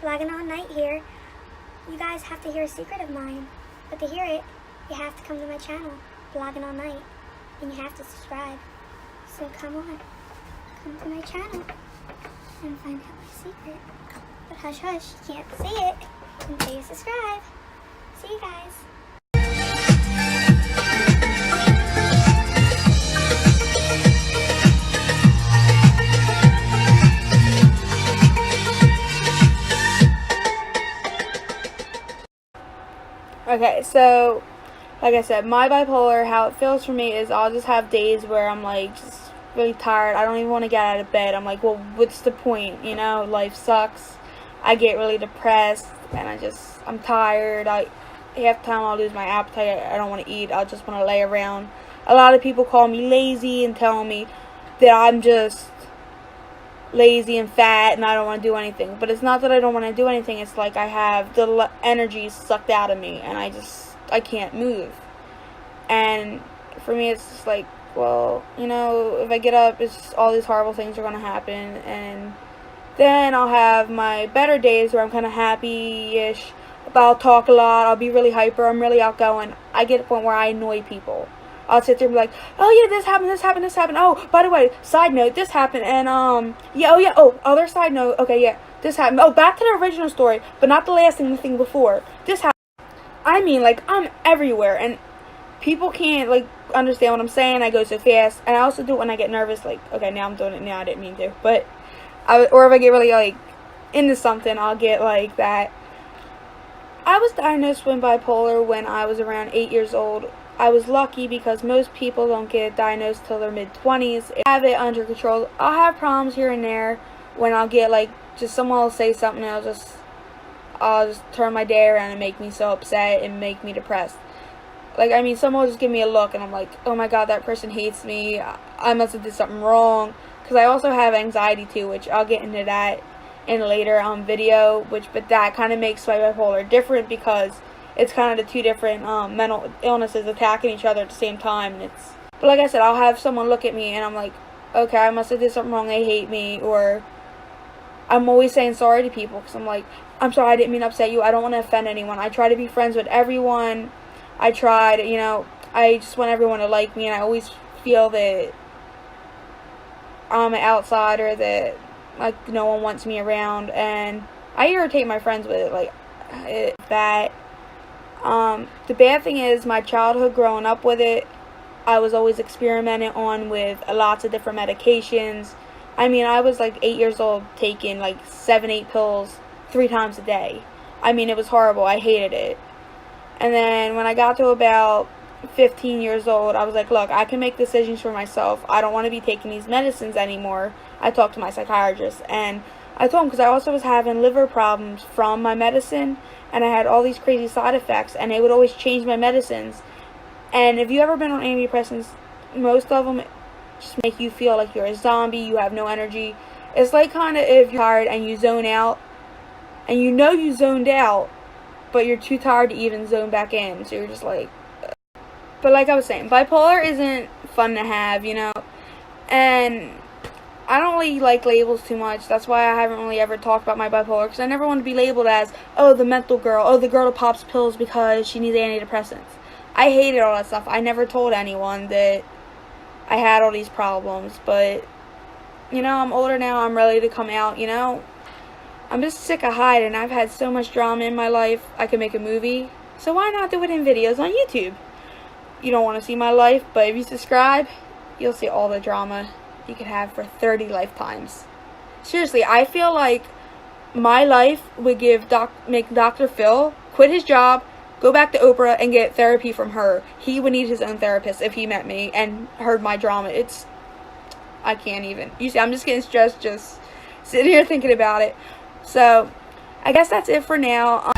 Vlogging all night here. You guys have to hear a secret of mine. But to hear it, you have to come to my channel, Vlogging all night. And you have to subscribe. So come on, come to my channel and find out my secret. But hush hush, you can't see it until you subscribe. See you guys. Okay, so, like I said, my bipolar, how it feels for me is I'll just have days where I'm, like, just really tired. I don't even want to get out of bed. I'm like, well, what's the point? You know, life sucks. I get really depressed, and I'm tired. Half the time I'll lose my appetite. I don't want to eat. I'll just want to lay around. A lot of people call me lazy and tell me that I'm just lazy and fat and I don't want to do anything. But it's not that I don't want to do anything. It's like I have the energy sucked out of me and I can't move. And for me it's just like, well, you know, if I get up, it's all these horrible things are going to happen. And then I'll have my better days where I'm kind of happy-ish, but I'll talk a lot, I'll be really hyper, I'm really outgoing. I get to the point where I annoy people. I'll sit there and be like, oh yeah, this happened. Oh, by the way, side note, this happened, and other side note, okay, yeah, this happened. Oh, back to the original story, but not the last thing, the thing before. This happened. I mean, like, I'm everywhere, and people can't, like, understand what I'm saying. I go so fast, and I also do it when I get nervous, like, okay, now I'm doing it now, I didn't mean to, but, or if I get really, like, into something, I'll get like that. I was diagnosed with bipolar when I was around 8 years old. I was lucky because most people don't get diagnosed till their mid-20s. I have it under control. I'll have problems here and there when I'll get, like, just someone will say something and I'll just turn my day around and make me so upset and make me depressed. Like, I mean, someone will just give me a look and I'm like, oh my god, that person hates me. I must have did something wrong. Because I also have anxiety too, which I'll get into that in a later video. But that kind of makes my bipolar different because it's kind of the two different mental illnesses attacking each other at the same time. But like I said, I'll have someone look at me and I'm like, okay, I must have did something wrong, they hate me. Or I'm always saying sorry to people because I'm like, I'm sorry, I didn't mean to upset you, I don't want to offend anyone. I try to be friends with everyone. I tried, you know, I just want everyone to like me, and I always feel that I'm an outsider, that, like, no one wants me around, and I irritate my friends with it, like, that. The bad thing is, my childhood growing up with it, I was always experimenting on with lots of different medications. I mean, I was, like, 8 years old taking, like, 7-8 pills 3 times a day. I mean, it was horrible. I hated it. And then when I got to about 15 years old, I was like, look, I can make decisions for myself. I don't want to be taking these medicines anymore. I talked to my psychiatrist, and I told him, because I also was having liver problems from my medicine, and I had all these crazy side effects, and they would always change my medicines. And if you ever been on antidepressants, most of them just make you feel like you're a zombie, you have no energy. It's like kind of if you're tired and you zone out, and you know you zoned out, but you're too tired to even zone back in, so you're just like, ugh. But like I was saying, bipolar isn't fun to have, you know, and I don't really like labels too much. That's why I haven't really ever talked about my bipolar, because I never want to be labeled as, oh, the mental girl, oh, the girl who pops pills because she needs antidepressants. I hated all that stuff. I never told anyone that I had all these problems, but, you know, I'm older now, I'm ready to come out, you know. I'm just sick of hiding. I've had so much drama in my life. I could make a movie. So why not do it in videos on YouTube? You don't want to see my life, but if you subscribe, you'll see all the drama you could have for 30 lifetimes. Seriously, I feel like my life would make Dr. Phil quit his job, go back to Oprah, and get therapy from her. He would need his own therapist if he met me and heard my drama. I can't even. You see, I'm just getting stressed just sitting here thinking about it. So, I guess that's it for now.